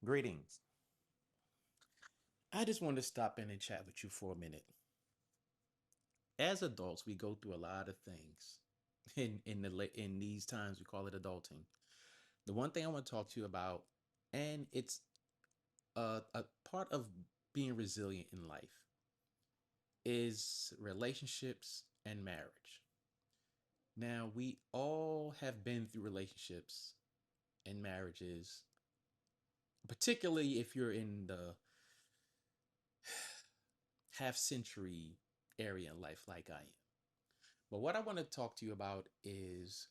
Greetings. I just wanted to stop in and chat with you for a minute. As adults, we go through a lot of things. In these times, we call it adulting. The one thing I want to talk to you about, and it's a part of being resilient in life, is relationships and marriage. Now, we all have been through relationships and marriages, particularly if you're in the half century area in life like I am. But what I want to talk to you about is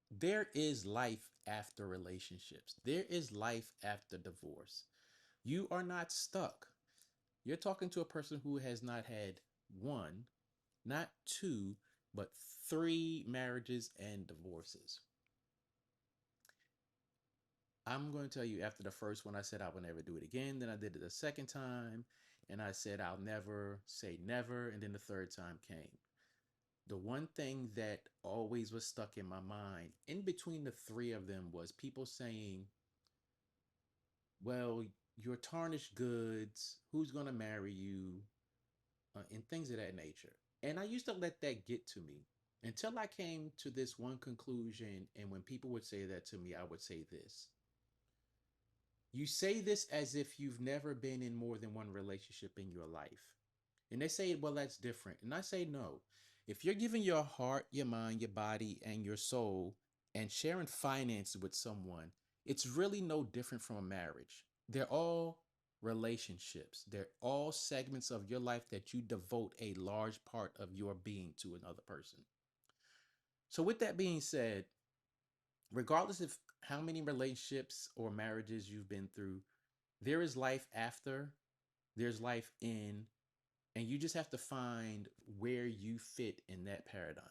there is life after relationships. There is life after divorce. You are not stuck. You're talking to a person who has not had one, not two, but three marriages and divorces. I'm going to tell you after the first one, I said I would never do it again. Then I did it the second time, and I said I'll never say never. And then the third time came. The one thing that always was stuck in my mind in between the three of them was people saying, well, you're tarnished goods, who's going to marry you, and things of that nature. And I used to let that get to me until I came to this one conclusion. And when people would say that to me, I would say this: you say this as if you've never been in more than one relationship in your life. And they say, well, that's different. And I say, no. If you're giving your heart, your mind, your body, and your soul and sharing finances with someone, it's really no different from a marriage. They're all relationships, they're all segments of your life that you devote a large part of your being to another person. So, with that being said, regardless of how many relationships or marriages you've been through, there is life after, there's life in, and you just have to find where you fit in that paradigm.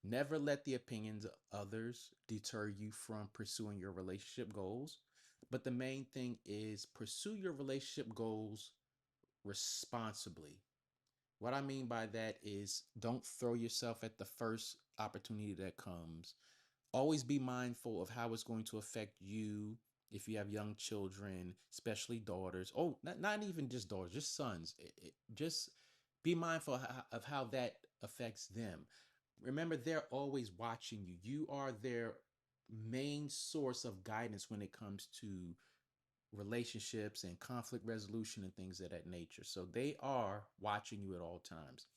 Never let the opinions of others deter you from pursuing your relationship goals. But the main thing is pursue your relationship goals responsibly. What I mean by that is don't throw yourself at the first opportunity that comes. Always be mindful of how it's going to affect you if you have young children, especially daughters. Oh, not even just daughters, just sons. Just be mindful of how that affects them. Remember, they're always watching you. You are their main source of guidance when it comes to relationships and conflict resolution and things of that nature. So they are watching you at all times.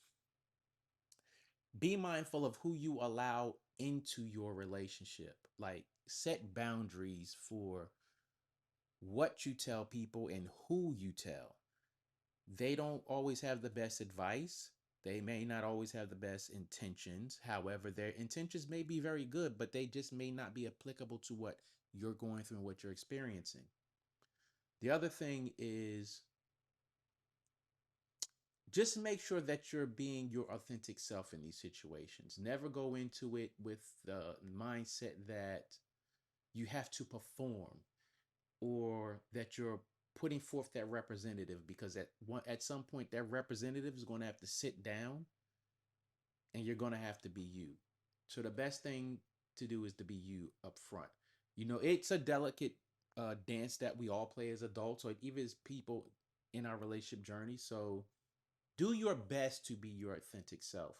Be mindful of who you allow into your relationship. Like, set boundaries for what you tell people and who you tell. They don't always have the best advice. They may not always have the best intentions. However, their intentions may be very good, but they just may not be applicable to what you're going through and what you're experiencing. The other thing is just make sure that you're being your authentic self in these situations. Never go into it with the mindset that you have to perform or that you're putting forth that representative, because at some point that representative is going to have to sit down and you're going to have to be you. So the best thing to do is to be you up front. It's a delicate dance that we all play as adults, or even as people in our relationship journey. So do your best to be your authentic self.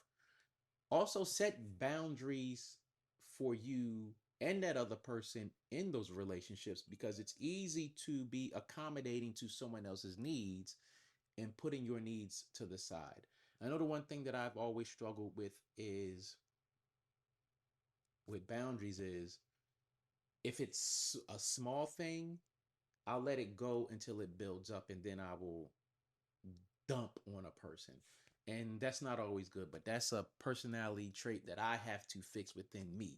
Also, set boundaries for you and that other person in those relationships, because it's easy to be accommodating to someone else's needs and putting your needs to the side. I know the one thing that I've always struggled with is with boundaries is if it's a small thing, I'll let it go until it builds up and then I will dump on a person. And that's not always good, but that's a personality trait that I have to fix within me.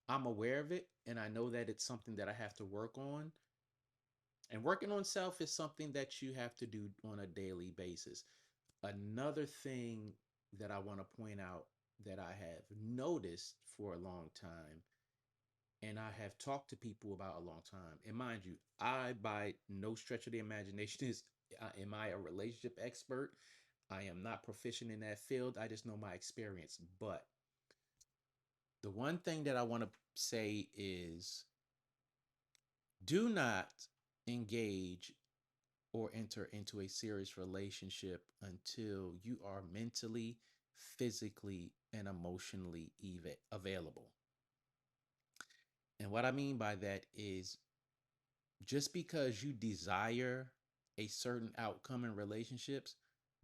I'm aware of it and I know that it's something that I have to work on. And working on self is something that you have to do on a daily basis. Another thing that I want to point out that I have noticed for a long time, and I have talked to people about a long time, and mind you, I, by no stretch of the imagination, am I a relationship expert? I am not proficient in that field. I just know my experience. But the one thing that I want to say is do not engage or enter into a serious relationship until you are mentally, physically, and emotionally available. And what I mean by that is just because you desire a certain outcome in relationships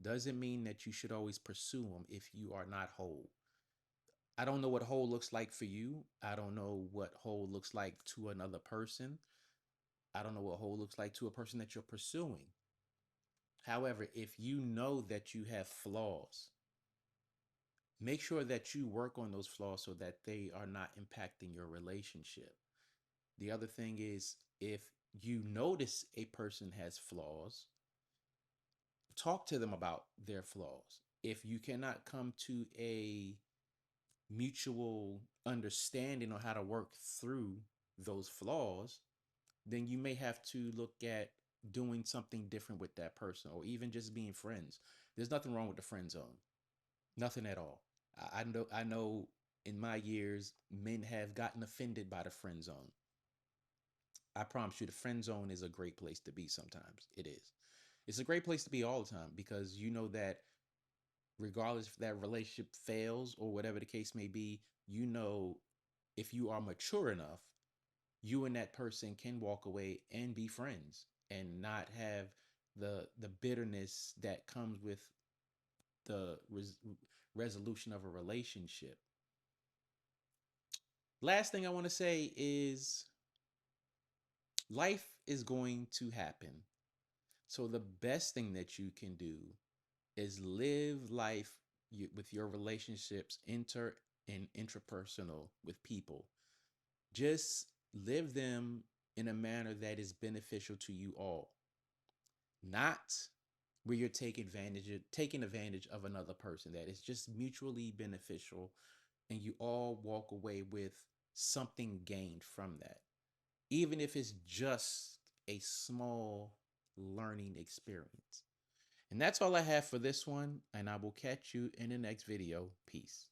doesn't mean that you should always pursue them if you are not whole. I don't know what whole looks like for you. I don't know what whole looks like to another person. I don't know what whole looks like to a person that you're pursuing. However, if you know that you have flaws, make sure that you work on those flaws so that they are not impacting your relationship. The other thing is, if you notice a person has flaws, talk to them about their flaws. If you cannot come to a mutual understanding on how to work through those flaws, then you may have to look at doing something different with that person or even just being friends. There's nothing wrong with the friend zone. Nothing at all. I know in my years men have gotten offended by the friend zone. I promise you the friend zone is a great place to be sometimes. It is. It's a great place to be all the time because you know that regardless if that relationship fails or whatever the case may be, you know if you are mature enough, you and that person can walk away and be friends and not have the bitterness that comes with the resolution of a relationship. Last thing I want to say is life is going to happen. So the best thing that you can do is live life with your relationships and intrapersonal with people. Just live them in a manner that is beneficial to you all, not where you're taking advantage of another person. That is just mutually beneficial, and you all walk away with something gained from that, even if it's just a small learning experience. And that's all I have for this one, and I will catch you in the next video. Peace.